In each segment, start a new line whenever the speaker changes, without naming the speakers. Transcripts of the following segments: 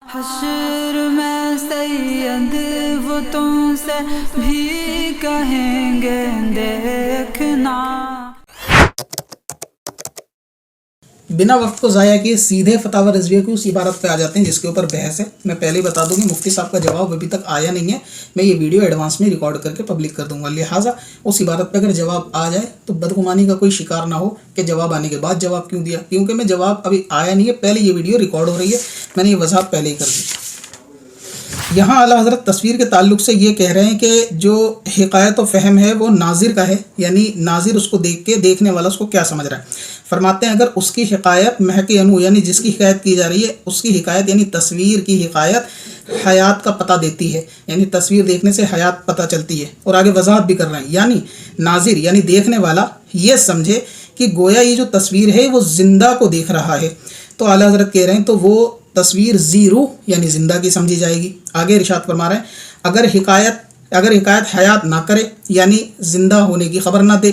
حشر میں سید وہ تم سے بھی کہیں گے دیکھنا۔
بنا وقت کو ضائع کیے سیدھے فتاوی رضویہ کی اس عبارت پہ آ جاتے ہیں جس کے اوپر بحث ہے۔ میں پہلے ہی بتا دوں کہ مفتی صاحب کا جواب ابھی تک آیا نہیں ہے، میں یہ ویڈیو ایڈوانس میں ریکارڈ کر کے پبلک کر دوں گا، لہٰذا اس عبارت پہ اگر جواب آ جائے تو بدگمانی کا کوئی شکار نہ ہو کہ جواب آنے کے بعد جواب کیوں دیا، کیونکہ میں جواب ابھی آیا نہیں ہے، پہلے یہ ویڈیو ریکارڈ ہو رہی ہے، میں نے یہ وضاحت پہلے ہی کر دی۔ یہاں اعلیٰ حضرت تصویر کے تعلق سے یہ کہہ رہے ہیں کہ جو حکایت و فہم ہے وہ ناظر کا ہے، یعنی ناظر اس کو دیکھ کے دیکھنے والا اس کو کیا سمجھ رہا ہے۔ فرماتے ہیں اگر اس کی حکایت محق انو یعنی جس کی حکایت کی جا رہی ہے اس کی حکایت یعنی تصویر کی حکایت حیات کا پتہ دیتی ہے، یعنی تصویر دیکھنے سے حیات پتہ چلتی ہے، اور آگے وضاحت بھی کر رہے ہیں، یعنی ناظر یعنی دیکھنے والا یہ سمجھے کہ گویا یہ جو تصویر ہے وہ زندہ کو دیکھ رہا ہے، تو اعلیٰ حضرت کہہ رہے ہیں تو وہ تصویر ذی روح یعنی زندہ کی سمجھی جائے گی۔ آگے ارشاد فرما رہے ہیں اگر حکایت حیات نہ کرے یعنی زندہ ہونے کی خبر نہ دے،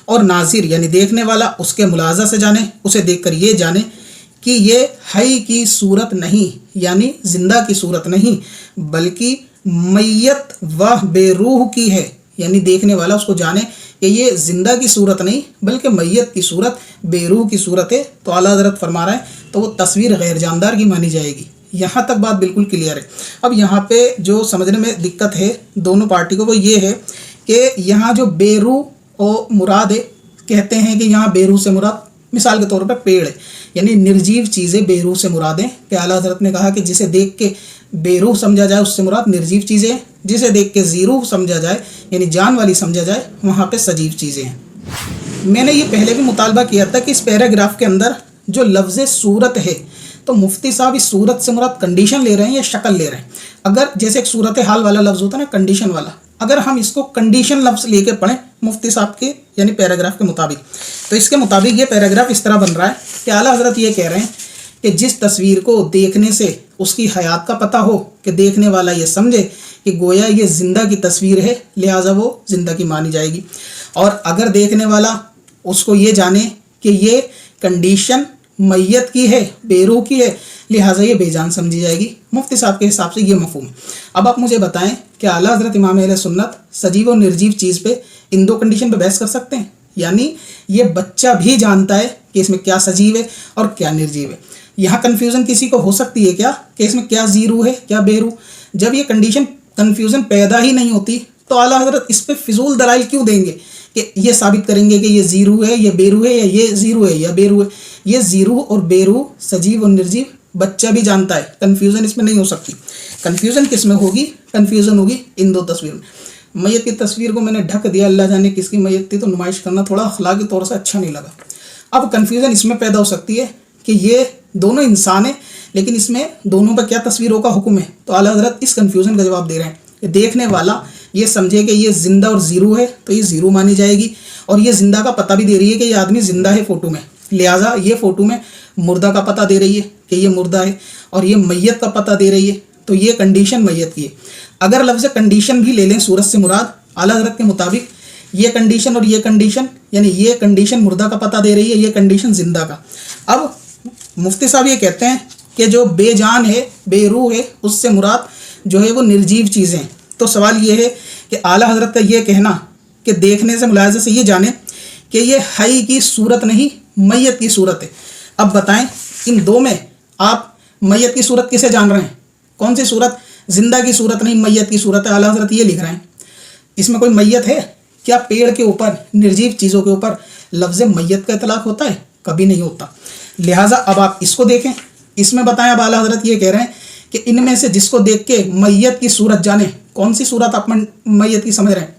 اور ناظر یعنی دیکھنے والا اس کے ملاحظہ سے جانے، اسے دیکھ کر یہ جانے کہ یہ حی کی صورت نہیں یعنی زندہ کی صورت نہیں بلکہ میت و بے روح کی ہے، یعنی دیکھنے والا اس کو جانے کہ یہ زندہ کی صورت نہیں بلکہ میت کی صورت بے روح کی صورت ہے، تو اعلیٰ حضرت فرما رہے ہیں تو وہ تصویر غیر جاندار کی مانی جائے گی۔ یہاں تک بات بالکل کلیئر ہے۔ اب یہاں پہ جو سمجھنے میں دقت ہے دونوں پارٹی کو وہ یہ ہے کہ یہاں جو بے روح و مراد ہے، کہتے ہیں کہ یہاں بے روح سے مراد مثال کے طور پہ پیڑ ہے، یعنی نرجیو چیزیں بے روح سے مراد ہیں، کہ اعلیٰ حضرت نے کہا کہ جسے دیکھ کے بے روح سمجھا جائے اس سے مراد نرجیو چیزیں ہیں، جسے دیکھ کے ذی روح سمجھا جائے یعنی جان والی سمجھا جائے وہاں پہ سجیو چیزیں ہیں۔ میں نے یہ پہلے بھی مطالبہ کیا تھا کہ اس پیراگراف کے اندر جو لفظ صورت ہے تو مفتی صاحب اس صورت سے مراد کنڈیشن لے رہے ہیں یا شکل لے رہے ہیں۔ اگر جیسے ایک صورت حال والا لفظ ہوتا ہے نا کنڈیشن والا، اگر ہم اس کو کنڈیشن لفظ لے کے پڑھیں مفتی صاحب کے یعنی پیراگراف کے مطابق، تو اس کے مطابق یہ پیراگراف اس طرح بن رہا ہے کہ اعلیٰ حضرت یہ کہہ رہے ہیں کہ جس تصویر کو دیکھنے سے اس کی حیات کا پتہ ہو کہ دیکھنے والا یہ سمجھے کہ گویا یہ زندہ کی تصویر ہے لہٰذا وہ زندہ کی مانی جائے گی، اور اگر دیکھنے والا اس کو یہ جانے کہ یہ کنڈیشن میت کی ہے بے روح کی ہے لہٰذا یہ بے جان سمجھی جائے گی۔ مفتی صاحب کے حساب سے یہ مفہوم ہے۔ اب آپ مجھے بتائیں کہ اعلیٰ حضرت امام اہل سنت سجیو اور نرجیو چیز پہ ان دو کنڈیشن پہ بحث کر سکتے ہیں؟ یعنی یہ بچہ بھی جانتا ہے کہ اس میں کیا سجیو ہے اور کیا نرجیو ہے، یہاں کنفیوژن کسی کو ہو سکتی ہے کیا کہ اس میں کیا ذی روح ہے کیا بے روح؟ جب یہ کنفیوژن پیدا ہی نہیں ہوتی تو اعلیٰ حضرت اس پہ فضول دلائل کیوں دیں گے کہ یہ ثابت کریں گے کہ یہ ذی روح ہے یہ بے روح ہے یا یہ ذی روح ہے یا بے روح ہے؟ یہ ذی روح اور بے روح سجیو اور نرجیو بچہ بھی جانتا ہے، کنفیوژن اس میں نہیں ہو سکتی۔ کنفیوژن کس میں ہوگی؟ کنفیوژن ہوگی ان دو تصویر میں۔ میت کی تصویر کو میں نے ڈھک دیا، اللہ جانے کس کی میت تھی، تو نمائش کرنا تھوڑا اخلاقی طور سے اچھا نہیں لگا۔ اب کنفیوژن اس میں پیدا ہو سکتی ہے کہ یہ دونوں انسان ہیں لیکن اس میں دونوں پہ کیا تصویروں کا حکم ہے، تو اعلیٰ حضرت اس کنفیوژن کا جواب دے رہے ہیں کہ دیکھنے والا یہ سمجھے کہ یہ زندہ اور ذی روح ہے تو یہ ذی روح مانی جائے گی، اور یہ زندہ کا پتہ بھی دے رہی ہے کہ یہ آدمی زندہ ہے فوٹو میں، لہٰذا یہ فوٹو میں مردہ کا پتہ دے رہی ہے کہ یہ مردہ ہے، اور یہ میت کا پتہ دے رہی ہے تو یہ کنڈیشن میت کی ہے۔ اگر لفظ کنڈیشن بھی لے لیں صورت سے مراد اعلیٰ حضرت کے مطابق یہ کنڈیشن اور یہ کنڈیشن، یعنی یہ کنڈیشن مردہ کا پتہ دے رہی ہے، یہ کنڈیشن زندہ کا۔ اب مفتی صاحب یہ کہتے ہیں کہ جو بے جان ہے بے روح ہے اس سے مراد جو ہے وہ نرجیو چیزیں ہیں، تو سوال یہ ہے کہ اعلیٰ حضرت کا یہ کہنا کہ دیکھنے سے ملاحظے سے یہ جانیں کہ یہ حی کی صورت نہیں میت کی صورت ہے۔ اب بتائیں ان دو میں آپ میت کی صورت کسے جان رہے ہیں؟ کون سی صورت؟ زندہ کی صورت نہیں میت کی صورت ہے، اعلیٰ حضرت یہ لکھ رہے ہیں۔ اس میں کوئی میت ہے کیا؟ پیڑ کے اوپر نرجیو چیزوں کے اوپر لفظ میت کا اطلاق ہوتا ہے؟ کبھی نہیں ہوتا، لہٰذا اب آپ اس کو دیکھیں، اس میں بتائیں اب اعلیٰ حضرت یہ کہہ رہے ہیں کہ ان میں سے جس کو دیکھ کے میت کی صورت جانیں، کون سی صورت آپ میت کی سمجھ رہے ہیں؟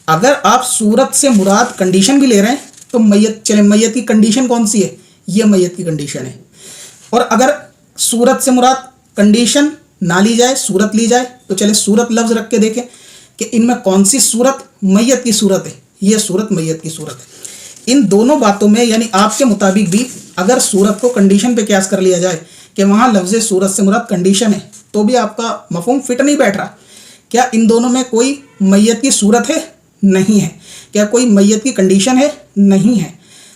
اگر آپ صورت سے مراد کنڈیشن بھی لے رہے ہیں تو میت کی کنڈیشن کون سی ہے؟ یہ میت کی کنڈیشن ہے، اور اگر صورت سے مراد کنڈیشن نہ لی جائے صورت لی جائے تو چلے صورت لفظ رکھ کے دیکھیں کہ ان میں کون سی صورت میت کی صورت ہے، یہ صورت میت کی صورت ہے۔ ان دونوں باتوں میں یعنی آپ کے مطابق بھی اگر صورت کو کنڈیشن پہ قیاس کر لیا جائے کہ وہاں لفظ صورت سے مراد کنڈیشن ہے تو بھی آپ کا مفہوم فٹ نہیں بیٹھ رہا۔ کیا ان دونوں میں کوئی میت کی صورت ہے؟ نہیں ہے۔ کیا کوئی میت کی کنڈیشن ہے؟ نہیں ہے۔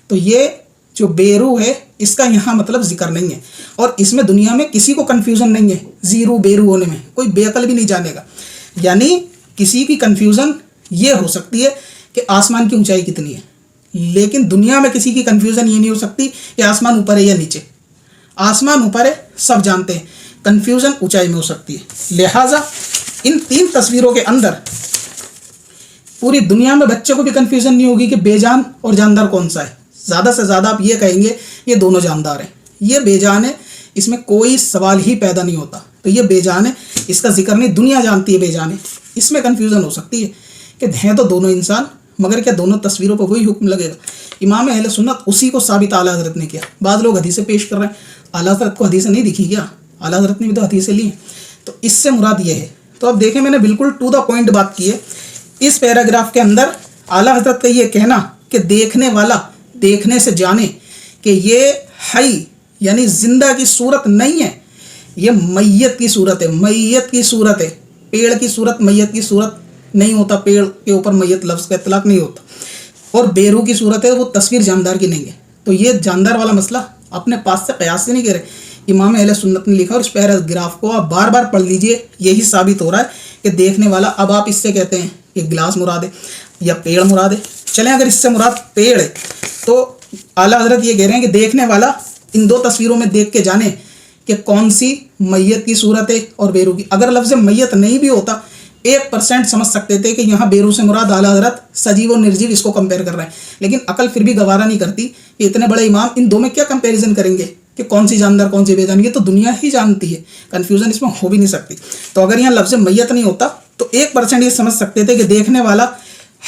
تو یہ جو بے روح ہے اس کا یہاں مطلب ذکر نہیں ہے، اور اس میں دنیا میں کسی کو کنفیوژن نہیں ہے زیرو بیرو ہونے میں، کوئی بے عقل بھی نہیں جانے گا. یعنی کسی کی کنفیوژن یہ ہو سکتی ہے کہ آسمان کی اونچائی کتنی ہے، لیکن دنیا میں کسی کی کنفیوژن یہ نہیں ہو سکتی کہ آسمان اوپر ہے یا نیچے. آسمان اوپر ہے سب جانتے ہیں، کنفیوژن اونچائی میں ہو سکتی ہے. لہٰذا ان 3 تصویروں کے اندر پوری دنیا میں بچے کو بھی کنفیوژن نہیں ہوگی کہ بے جان اور جاندار کون سا ہے. زیادہ سے زیادہ آپ یہ کہیں گے یہ دونوں جاندار ہیں، یہ بے جان ہے، اس میں کوئی سوال ہی پیدا نہیں ہوتا. تو یہ بے جان ہے، اس کا ذکر نہیں، دنیا جانتی ہے بے جان ہے. اس میں کنفیوژن ہو سکتی ہے کہ ہیں تو دونوں انسان، مگر کیا دونوں تصویروں پر وہی حکم لگے گا؟ امام اہل سنت اسی کو ثابت اعلیٰ حضرت نے کیا. بعض لوگ حدیثیں پیش کر رہے ہیں، اعلیٰ حضرت کو حدیثیں نہیں دکھی کیا؟ اعلیٰ حضرت نے بھی تو حدیثیں لی ہیں. تو اس سے مراد یہ ہے. تو اب دیکھیں میں نے بالکل ٹو دا پوائنٹ بات کی ہے. اس پیراگراف کے اندر اعلیٰ حضرت کا یہ کہنا کہ دیکھنے والا دیکھنے سے جانے کہ یہ حی یعنی زندہ کی صورت نہیں ہے، یہ میت کی صورت ہے. میت کی صورت ہے، پیڑ کی صورت میت کی صورت نہیں ہوتا، پیڑ کے اوپر میت لفظ کا اطلاق نہیں ہوتا. اور بیرو کی صورت ہے، وہ تصویر جاندار کی نہیں ہے. تو یہ جاندار والا مسئلہ اپنے پاس سے قیاس سے نہیں کہہ رہے، امام اہل سنت نے لکھا. اور اس پیراگراف کو آپ بار بار پڑھ لیجئے، یہی ثابت ہو رہا ہے کہ دیکھنے والا. اب آپ اس سے کہتے ہیں کہ گلاس مراد ہے یا پیڑ مراد ہے. چلیں اگر اس سے مراد پیڑ ہے تو اعلیٰ حضرت یہ کہہ رہے ہیں کہ دیکھنے والا ان 2 تصویروں میں دیکھ کے جانے کہ کون سی میت کی صورت ہے اور بیرو کی. اگر لفظ میت نہیں بھی ہوتا 1% سمجھ سکتے تھے کہ یہاں بیرو سے مراد اعلیٰ حضرت سجیو اور نرجیو اس کو کمپیئر کر رہے ہیں. لیکن عقل پھر بھی گوارا نہیں کرتی کہ اتنے بڑے امام ان 2 میں کیا کمپیریزن کریں گے کہ کون سی جاندار کون سی بے جان. یہ تو دنیا ہی جانتی ہے، کنفیوژن اس میں ہو بھی نہیں سکتی. تو اگر یہاں لفظ میت نہیں ہوتا تو 1% یہ سمجھ سکتے تھے کہ دیکھنے والا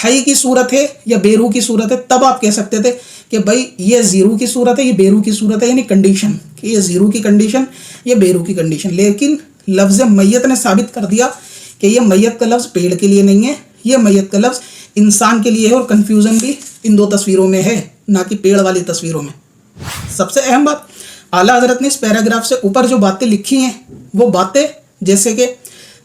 حی کی صورت ہے یا بیرو کی صورت ہے. تب آپ کہہ سکتے تھے کہ بھائی یہ زیرو کی صورت ہے، یہ بیرو کی صورت ہے، یعنی کنڈیشن کہ یہ زیرو کی کنڈیشن، یہ بیرو کی کنڈیشن. لیکن لفظ میت نے ثابت کر دیا کہ یہ میت کا لفظ پیڑ کے لیے نہیں ہے، یہ میت کا لفظ انسان کے لیے ہے. اور کنفیوژن بھی ان 2 تصویروں میں ہے، نہ کہ پیڑ والی تصویروں میں. سب سے اہم بات اعلیٰ حضرت نے اس پیراگراف سے اوپر جو باتیں لکھی ہیں وہ باتیں جیسے کہ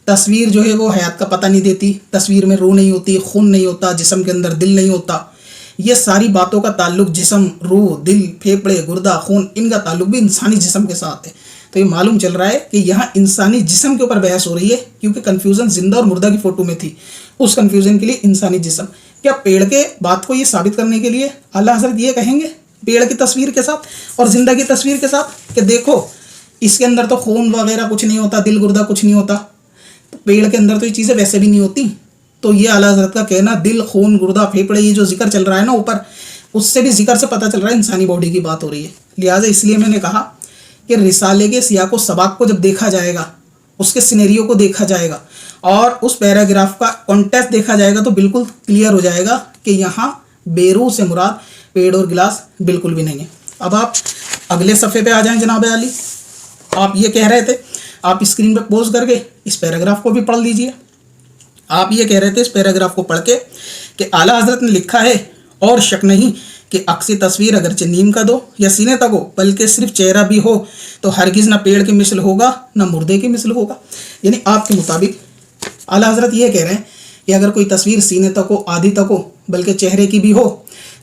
تصویر جو ہے وہ حیات کا پتہ نہیں دیتی، تصویر میں روح نہیں ہوتی، خون نہیں ہوتا، جسم کے اندر دل نہیں ہوتا. یہ ساری باتوں کا تعلق جسم، روح، دل، پھیپڑے، گردہ، خون، ان کا تعلق بھی انسانی جسم کے ساتھ ہے. تو یہ معلوم چل رہا ہے کہ یہاں انسانی جسم کے اوپر بحث ہو رہی ہے، کیونکہ کنفیوژن زندہ اور مردہ کی فوٹو میں تھی. اس کنفیوژن کے لیے انسانی جسم. کیا پیڑ کے بات کو یہ ثابت کرنے کے لیے اعلیٰ حضرت یہ کہیں گے پیڑ کی تصویر کے ساتھ اور زندہ کی تصویر کے ساتھ کہ دیکھو اس کے اندر تو خون وغیرہ کچھ نہیں ہوتا، دل گردہ کچھ نہیں ہوتا، تو پیڑ کے اندر تو یہ چیزیں ویسے بھی نہیں ہوتی. تو یہ اعلیٰ حضرت کا کہنا دل، خون، گردہ، پھیپڑے، یہ جو ذکر چل رہا ہے نا اوپر، اس سے بھی ذکر سے پتہ چل رہا ہے انسانی باڈی کی بات ہو رہی ہے. لہٰذا اس لیے میں نے کہا کہ رسالے کے سیاق و سباق کو جب دیکھا جائے گا، اس کے سینیریو کو دیکھا جائے گا اور اس پیراگراف کا کانٹیکسٹ دیکھا جائے گا تو بالکل کلیئر ہو جائے گا کہ یہاں بیرو سے مراد پیڑ اور گلاس بالکل بھی نہیں ہے. اب آپ اگلے صفحے پہ آ جائیں جناب عالی. آپ یہ کہہ رہے تھے، آپ اسکرین پہ پوز کر کے اس پیراگراف کو بھی پڑھ لیجئے. آپ یہ کہہ رہے تھے اس پیراگراف کو پڑھ کے کہ اعلیٰ حضرت نے لکھا ہے اور شک نہیں کہ عکسی تصویر اگرچہ نیم کا دو یا سینے تک ہو بلکہ صرف چہرہ بھی ہو تو ہرگز نہ پیڑ کی مثل ہوگا نہ مردے کی مثل ہوگا. یعنی آپ کے مطابق اعلیٰ حضرت یہ کہہ رہے ہیں کہ اگر کوئی تصویر سینے تک ہو، آدھی تک ہو، بلکہ چہرے کی بھی ہو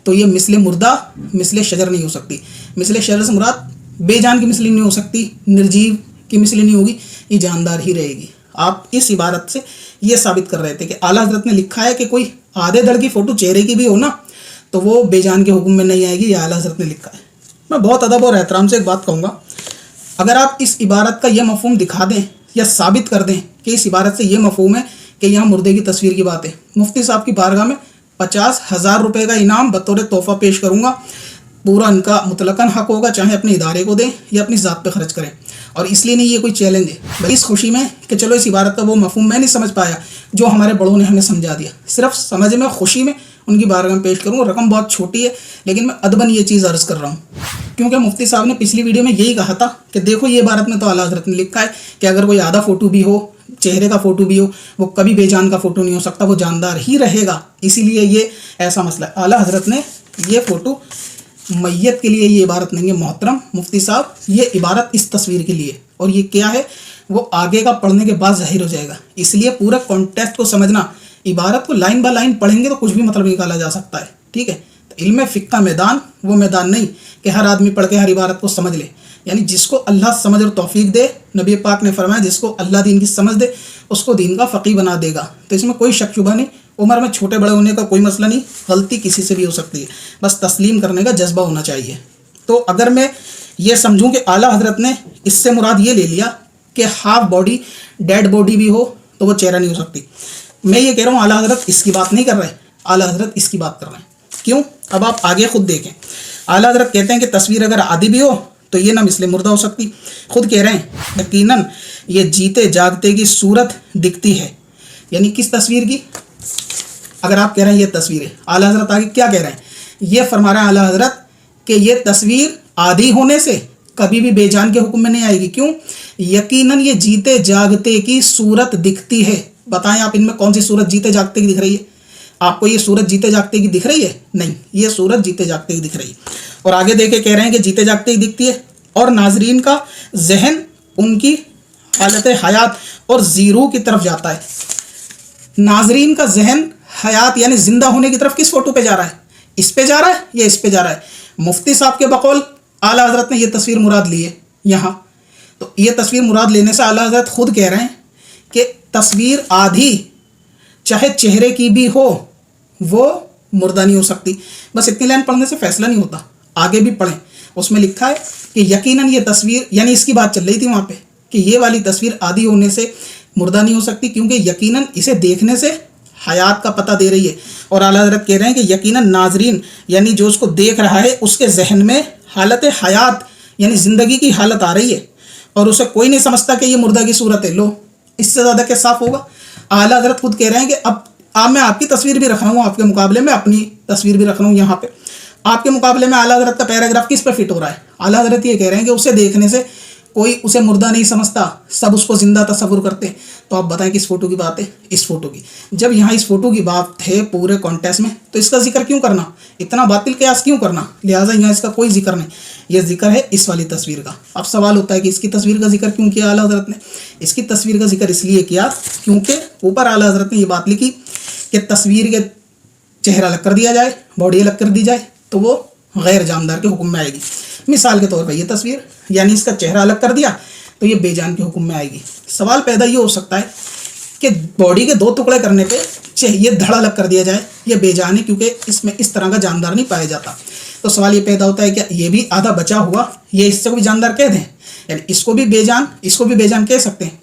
تو یہ مثل مردہ، مثل شجر نہیں ہو سکتی. مثل شجر سے مراد بے جان کی مثل نہیں ہو سکتی، نرجیو کی مثل نہیں ہوگی، یہ جاندار ہی رہے گی. آپ اس عبارت سے یہ ثابت کر رہے تھے کہ اعلیٰ حضرت نے لکھا ہے کہ کوئی آدھے دڑ کی فوٹو چہرے کی بھی ہو نا تو وہ بے جان کے حکم میں نہیں آئے گی. یہ اعلیٰ حضرت نے لکھا ہے. میں بہت ادب اور احترام سے ایک بات کہوں گا، اگر آپ اس عبارت کا یہ مفہوم دکھا دیں یا ثابت کر دیں کہ اس عبارت سے یہ مفہوم ہے کہ یہاں مردے کی تصویر کی بات ہے، مفتی صاحب کی بارگاہ میں 50,000 روپے کا انعام بطور تحفہ پیش کروں گا. پورا ان کا مطلقاً حق ہوگا، چاہے اپنے ادارے کو دیں یا اپنی ذات پہ خرچ کریں. اور اس لیے نہیں یہ کوئی چیلنج ہے، اس خوشی میں کہ چلو اس عبارت کا وہ مفہوم میں نہیں سمجھ پایا جو ہمارے بڑوں نے ہمیں سمجھا دیا، صرف سمجھ میں خوشی میں ان کی بارگاہ میں پیش کروں. رقم بہت چھوٹی ہے لیکن میں ادباً یہ چیز عرض کر رہا ہوں کیونکہ مفتی صاحب نے پچھلی ویڈیو میں یہی کہا تھا کہ دیکھو یہ عبارت میں تو اعلیٰ حضرت نے لکھا ہے کہ اگر کوئی آدھا فوٹو بھی ہو، چہرے کا فوٹو بھی ہو، وہ کبھی بے جان کا فوٹو نہیں ہو سکتا، وہ جاندار ہی رہے گا. اسی لیے یہ ایسا مسئلہ ہے. اعلیٰ حضرت نے یہ فوٹو میت کے لیے یہ عبارت نہیں ہے محترم مفتی صاحب، یہ عبارت اس تصویر کے لیے. اور یہ کیا ہے وہ آگے کا پڑھنے کے بعد ظاہر ہو جائے گا. اس لیے پورا کانٹیکسٹ کو سمجھنا، عبارت کو لائن بائی لائن پڑھیں گے تو کچھ بھی مطلب نکالا جا سکتا ہے. ٹھیک ہے، علم فقہ کا میدان وہ میدان نہیں کہ ہر آدمی پڑھ کے ہر عبارت کو سمجھ لے، یعنی جس کو اللہ سمجھ اور توفیق دے، نبی پاک نے فرمایا جس کو اللہ دین کی سمجھ دے اس کو دین کا فقیہ بنا دے گا۔ تو اس میں کوئی شک شبہ نہیں، عمر میں چھوٹے بڑے ہونے کا کوئی مسئلہ نہیں، غلطی کسی سے بھی ہو سکتی ہے، بس تسلیم کرنے کا جذبہ ہونا چاہیے۔ تو اگر میں یہ سمجھوں کہ اعلیٰ حضرت نے اس سے مراد یہ لے لیا کہ ہاف باڈی ڈیڈ باڈی بھی ہو تو وہ چہرہ نہیں ہو سکتی، میں یہ کہہ رہا ہوں اعلیٰ حضرت اس کی بات نہیں کر رہے، اعلیٰ حضرت اس کی بات کر رہے ہیں۔ کیوں؟ اب آپ آگے خود دیکھیں، اعلیٰ حضرت کہتے ہیں کہ تصویر اگر عادی بھی ہو تو یہ نہ مثل مردہ ہو سکتی، خود کہہ رہے ہیں یقیناً یہ جیتے جاگتے کی صورت دکھتی ہے، یعنی کس تصویر کی؟ اگر آپ کہہ رہے ہیں یہ تصویر ہے، اعلیٰ حضرت آگے کیا کہہ رہے ہیں؟ یہ فرما رہے ہیں اعلیٰ حضرت کہ یہ تصویر عادی ہونے سے کبھی بھی بے جان کے حکم میں نہیں آئے گی۔ کیوں؟ یقیناً یہ جیتے جاگتے کی صورت دکھتی ہے۔ بتائیں آپ ان میں کون سی صورت جیتے جاگتے کی دکھ رہی ہے؟ آپ کو یہ صورت جیتے جاگتے کی دکھ رہی ہے؟ نہیں، یہ صورت جیتے جاگتے کی دکھ رہی ہے۔ اور آگے دیکھے کہہ رہے ہیں کہ جیتے جاگتے کی دکھتی ہے اور ناظرین کا ذہن ان کی حالت حیات اور زیرو کی طرف جاتا ہے۔ ناظرین کا ذہن حیات یعنی زندہ ہونے کی طرف کس فوٹو پہ جا رہا ہے؟ اس پہ جا رہا ہے یا اس پہ جا رہا ہے؟ مفتی صاحب کے بقول اعلیٰ حضرت نے یہ تصویر مراد لی ہے یہاں، تو یہ تصویر مراد لینے سے اعلیٰ حضرت خود کہہ رہے ہیں کہ تصویر آدھی چاہے چہرے کی بھی ہو وہ مردہ نہیں ہو سکتی۔ بس اتنی لائن پڑھنے سے فیصلہ نہیں ہوتا، آگے بھی پڑھیں، اس میں لکھا ہے کہ یقیناً یہ تصویر، یعنی اس کی بات چل رہی تھی وہاں پہ کہ یہ والی تصویر عادی ہونے سے مردہ نہیں ہو سکتی کیونکہ یقیناً اسے دیکھنے سے حیات کا پتہ دے رہی ہے۔ اور اعلیٰ حضرت کہہ رہے ہیں کہ یقیناً ناظرین یعنی جو اس کو دیکھ رہا ہے اس کے ذہن میں حالت حیات یعنی زندگی کی حالت آ رہی ہے اور اسے کوئی نہیں سمجھتا کہ یہ مردہ کی صورت ہے۔ لو، اس سے زیادہ کیا صاف ہوگا؟ اعلیٰ حضرت خود کہہ رہے ہیں کہ اب میں آپ کی تصویر بھی رکھ رہا ہوں، آپ کے مقابلے میں اپنی تصویر بھی رکھ رہا ہوں یہاں پہ، آپ کے مقابلے میں اعلیٰ حضرت کا پیراگراف کس پہ فٹ ہو رہا ہے؟ اعلیٰ حضرت یہ کہہ رہے ہیں کہ اسے دیکھنے سے کوئی اسے مردہ نہیں سمجھتا، سب اس کو زندہ تصور کرتے ہیں۔ تو آپ بتائیں کس فوٹو کی بات ہے؟ اس فوٹو کی۔ جب یہاں اس فوٹو کی بات ہے پورے کانٹیکسٹ میں تو اس کا ذکر کیوں کرنا؟ اتنا باطل قیاس کیوں کرنا؟ لہٰذا یہاں اس کا کوئی ذکر نہیں، یہ ذکر ہے اس والی تصویر کا۔ اب سوال ہوتا ہے کہ اس کی تصویر کا ذکر کیوں کیا اعلیٰ حضرت نے؟ اس کی تصویر کا ذکر اس لیے کیا کیونکہ اوپر اعلیٰ حضرت نے یہ بات لکھی کہ تصویر کے چہرہ الگ کر دیا جائے، باڈی الگ کر دی جائے تو وہ غیر جاندار کے حکم میں آئے گی۔ مثال کے طور پر یہ تصویر یعنی اس کا چہرہ الگ کر دیا تو یہ بے جان کے حکم میں آئے گی۔ سوال پیدا یہ ہو سکتا ہے کہ باڈی کے دو ٹکڑے کرنے پہ یہ دھڑ الگ کر دیا جائے، یہ بے جان ہے کیونکہ اس میں اس طرح کا جاندار نہیں پایا جاتا۔ تو سوال یہ پیدا ہوتا ہے کہ یہ بھی آدھا بچا ہوا، یہ اس سے بھی جاندار کہہ دیں، یعنی اس کو بھی بے جان کہہ سکتے ہیں۔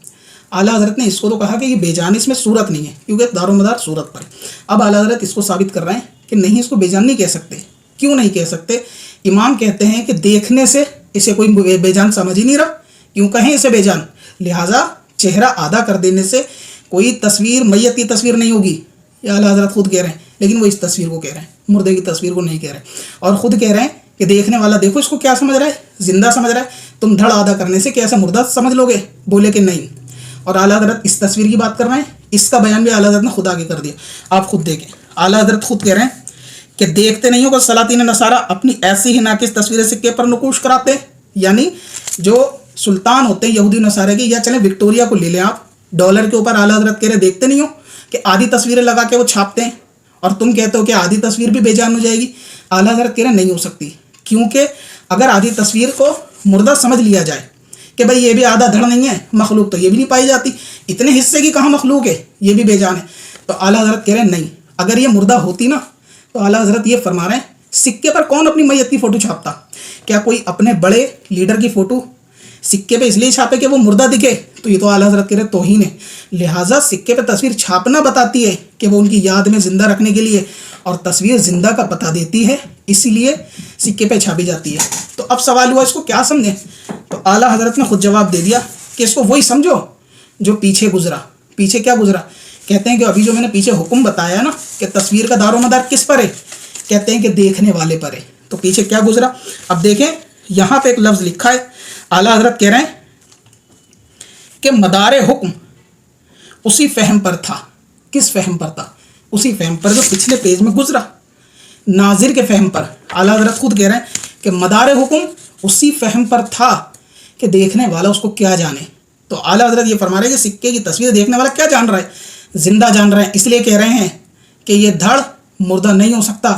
اعلیٰ حضرت نے اس کو تو کہا کہ یہ بے جان، اس میں صورت نہیں ہے کیونکہ دار و مدار صورت پر ہے۔ اب اعلیٰ حضرت اس کو ثابت کر رہے ہیں کہ نہیں، اس کو بے جان نہیں کہہ سکتے۔ کیوں نہیں کہہ سکتے؟ امام کہتے ہیں کہ دیکھنے سے اسے کوئی بے جان سمجھ ہی نہیں رہا، کیوں کہیں اسے بے جان؟ لہٰذا چہرہ آدھا کر دینے سے کوئی تصویر میت کی تصویر نہیں ہوگی، یہ اعلیٰ حضرت خود کہہ رہے ہیں، لیکن وہ اس تصویر کو کہہ رہے ہیں، مردے کی تصویر کو نہیں کہہ رہے، اور خود کہہ رہے ہیں کہ دیکھنے والا دیکھو اس کو کیا سمجھ رہا ہے؟ زندہ سمجھ رہا ہے۔ تم دھڑ آدھا کرنے سے کیسے مردہ سمجھ لو گے؟ بولے کہ نہیں۔ اور اعلیٰ حضرت اس تصویر کی بات کر رہے ہیں، اس کا بیان بھی اعلیٰ حضرت نے خود آگے کر دیا، آپ خود دیکھیں۔ اعلیٰ حضرت خود کہہ رہے ہیں کہ دیکھتے نہیں ہو کہ سلاطین نصارہ اپنی ایسی ہی ناقص تصویریں سکے پر نقوش کراتے ہیں، یعنی جو سلطان ہوتے ہیں یہودی نصارہ کے، یا چلیں وکٹوریا کو لے لیں آپ، ڈالر کے اوپر اعلیٰ حضرت کہہ رہے دیکھتے نہیں ہو کہ آدھی تصویریں لگا کے وہ چھاپتے ہیں، اور تم کہتے ہو کہ آدھی تصویر بھی بے جان ہو جائے گی۔ اعلیٰ حضرت کہہ رہے نہیں ہو سکتی، کیونکہ اگر آدھی تصویر کو مردہ سمجھ لیا جائے کہ بھائی یہ بھی آدھا دھڑ نہیں ہے، مخلوق تو یہ بھی نہیں پائی جاتی، اتنے حصے کی کہاں مخلوق ہے، یہ بھی بے جان ہے، تو اعلیٰ حضرت کہہ رہے ہیں نہیں، اگر یہ مردہ ہوتی نا تو اعلیٰ حضرت یہ فرما رہے ہیں سکے پر کون اپنی میت کی فوٹو چھاپتا؟ کیا کوئی اپنے بڑے لیڈر کی فوٹو سکے پہ اس لیے چھاپے کہ وہ مردہ دکھے؟ تو یہ تو اعلیٰ حضرت کہہ رہے توہین ہے۔ لہٰذا سکے پہ تصویر چھاپنا بتاتی ہے کہ وہ ان کی یاد میں زندہ رکھنے کے لیے، اور تصویر زندہ کا پتہ دیتی ہے، اسی لیے سکے پہ چھاپی جاتی ہے۔ تو اب سوال ہوا اس کو کیا سمجھیں؟ تو اعلیٰ حضرت نے خود جواب دے دیا کہ اس کو وہی سمجھو جو پیچھے گزرا۔ پیچھے کیا گزرا؟ کہتے ہیں کہ ابھی جو میں نے پیچھے حکم بتایا نا کہ تصویر کا دار و مدار کس پر ہے، کہتے ہیں کہ دیکھنے والے پر ہے، تو پیچھے کیا گزرا؟ اب دیکھیں یہاں پہ ایک لفظ لکھا ہے، اعلیٰ حضرت کہہ رہے ہیں کہ مدار حکم اسی فہم پر تھا۔ کس فہم پر تھا؟ اسی فہم پر جو پچھلے پیج میں گزرا، ناظر کے فہم پر۔ اعلیٰ حضرت خود کہہ رہے ہیں کہ مدار حکم اسی فہم پر تھا کہ دیکھنے والا اس کو کیا جانے۔ تو اعلیٰ حضرت یہ فرما رہے ہیں کہ سکے کی تصویر دیکھنے والا کیا جان رہا ہے؟ زندہ جان رہے ہیں، اس لیے کہہ رہے ہیں کہ یہ دھڑ مردہ نہیں ہو سکتا،